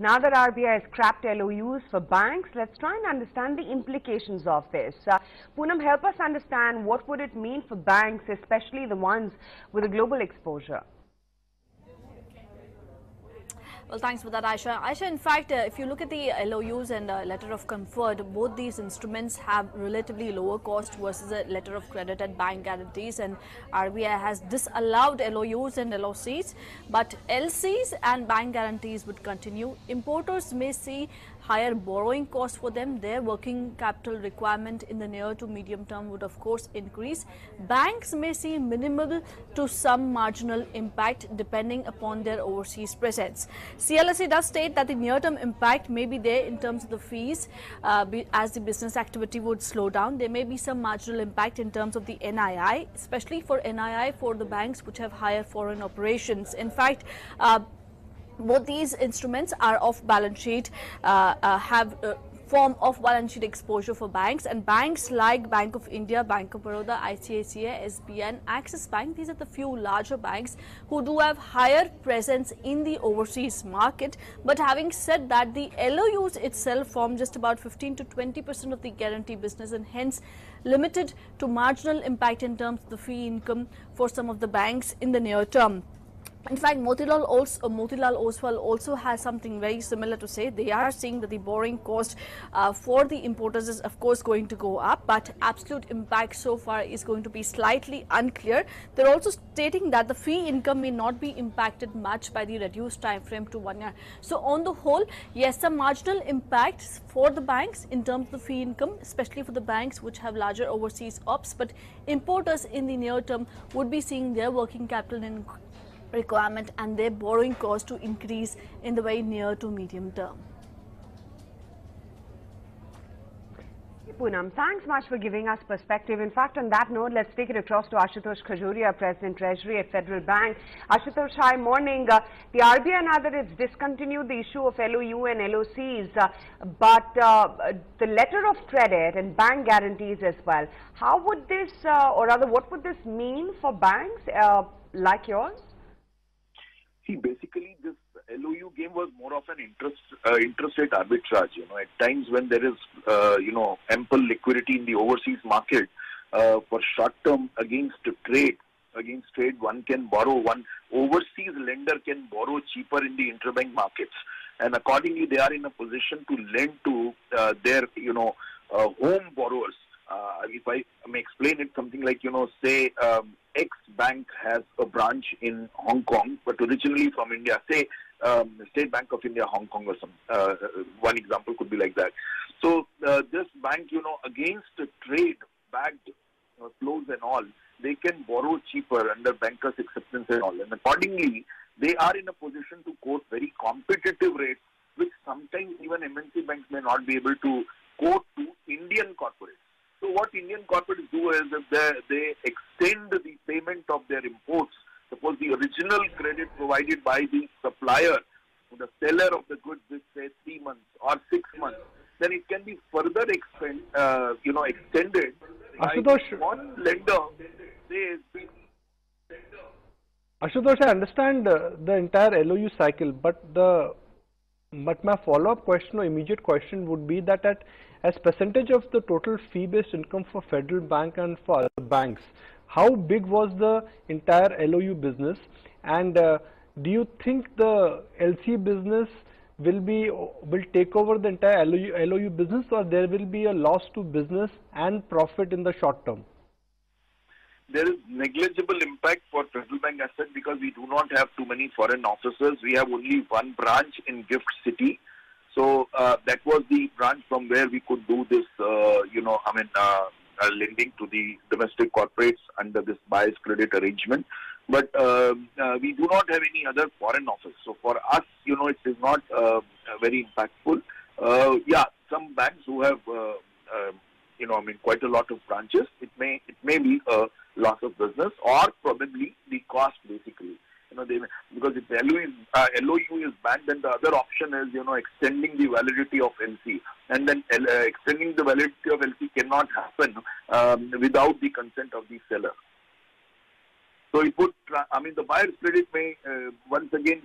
Now that RBI has scrapped LoUs for banks, let's try and understand the implications of this. Poonam, help us understand what would it mean for banks, especially the ones with a global exposure. Well, thanks for that, Aisha. Aisha, in fact, if you look at the LoUs and letter of comfort, both these instruments have relatively lower cost versus a letter of credit and bank guarantees. And RBI has disallowed LoUs and LOCs, but LCs and bank guarantees would continue. Importers may see higher borrowing costs for them. Their working capital requirement in the near to medium term would, of course, increase. Banks may see minimal to some marginal impact depending upon their overseas presence. CLSA does state that the near-term impact may be there in terms of the fees as the business activity would slow down. There may be some marginal impact in terms of the NII, especially for NII for the banks which have higher foreign operations. In fact, both these instruments are off balance sheet, have form of balance sheet exposure for banks, and banks like Bank of India, Bank of Baroda, ICICI, SBI and Axis Bank, these are the few larger banks who do have higher presence in the overseas market. But having said that, the LoUs itself form just about 15 to 20% of the guarantee business, and hence limited to marginal impact in terms of the fee income for some of the banks in the near term. In fact, Motilal Oswal also has something very similar to say. They are saying that the borrowing cost for the importers is of course going to go up, but absolute impact so far is going to be slightly unclear. They're also stating that the fee income may not be impacted much by the reduced time frame to 1 year. So on the whole, yes, some marginal impacts for the banks in terms of the fee income, especially for the banks which have larger overseas ops, but importers in the near term would be seeing their working capital requirement and their borrowing cost to increase in the very near to medium term. Poonam, thanks much for giving us perspective. In fact, on that note, let's take it across to Ashutosh Khajuria, President Treasury at Federal Bank. Ashutosh, hi, morning. The RBI now that it's discontinued the issue of LoU and LOCs, but the letter of credit and bank guarantees as well. How would this, or rather, what would this mean for banks like yours? See, basically, this LoU game was more of an interest rate arbitrage. At times when there is, ample liquidity in the overseas market for short term against trade, one can borrow. One overseas lender can borrow cheaper in the interbank markets, and accordingly, they are in a position to lend to their, home borrowers. If I may explain it, something like, say, X bank has a branch in Hong Kong, but originally from India, say, State Bank of India, Hong Kong or some, one example could be like that. So this bank, against trade-backed flows and all, they can borrow cheaper under bankers' acceptance and all. And accordingly, they are in a position to quote very competitive rates, which sometimes even MNC banks may not be able to quote to Indian corporates. So what Indian corporates do is if they extend the payment of their imports, suppose the original credit provided by the supplier, the seller of the goods is say 3 months or 6 months, then it can be further extended by one lender. Ashutosh, I understand the entire LoU cycle, but my follow-up question or immediate question would be that as percentage of the total fee-based income for Federal Bank and for other banks, how big was the entire LoU business, and do you think the LC business will take over the entire LoU business, or there will be a loss to business and profit in the short term? There is negligible impact for Federal Bank asset because we do not have too many foreign offices. We have only one branch in Gift City. So that was the branch from where we could do this, lending to the domestic corporates under this bias credit arrangement. But we do not have any other foreign office. So for us, it is not very impactful. Some banks who have, quite a lot of branches, it may be a loss of business or probably the cost basically. Because if LoU is banned, then the other option is, extending the validity of LC. And then extending the validity of LC cannot happen without the consent of the seller. So it would, the buyer's credit may once again,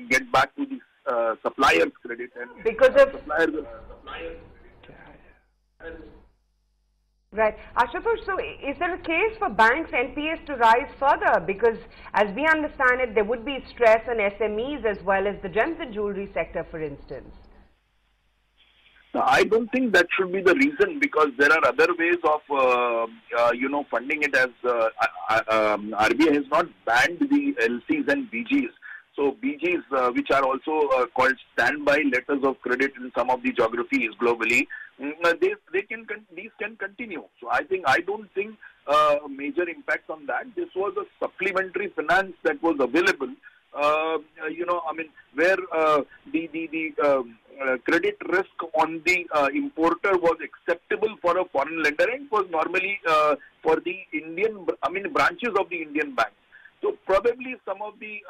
get back to the suppliers credit, and because of suppliers. Right. Ashutosh, so is there a case for banks' NPAs to rise further? Because as we understand it, there would be stress on SMEs as well as the gems and jewelry sector, for instance. No, I don't think that should be the reason, because there are other ways of, funding it, as RBI has not banned the LCs and BGs. So BGs, which are also called standby letters of credit in some of the geographies globally, these can continue. So I don't think major impact on that. This was a supplementary finance that was available. Where the credit risk on the importer was acceptable for a foreign lender and was normally for the branches of the Indian banks. So probably some of the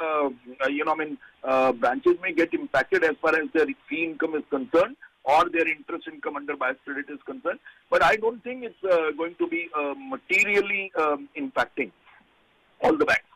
branches may get impacted as far as their fee income is concerned or their interest income under bias credit is concerned. But I don't think it's going to be materially impacting all the banks.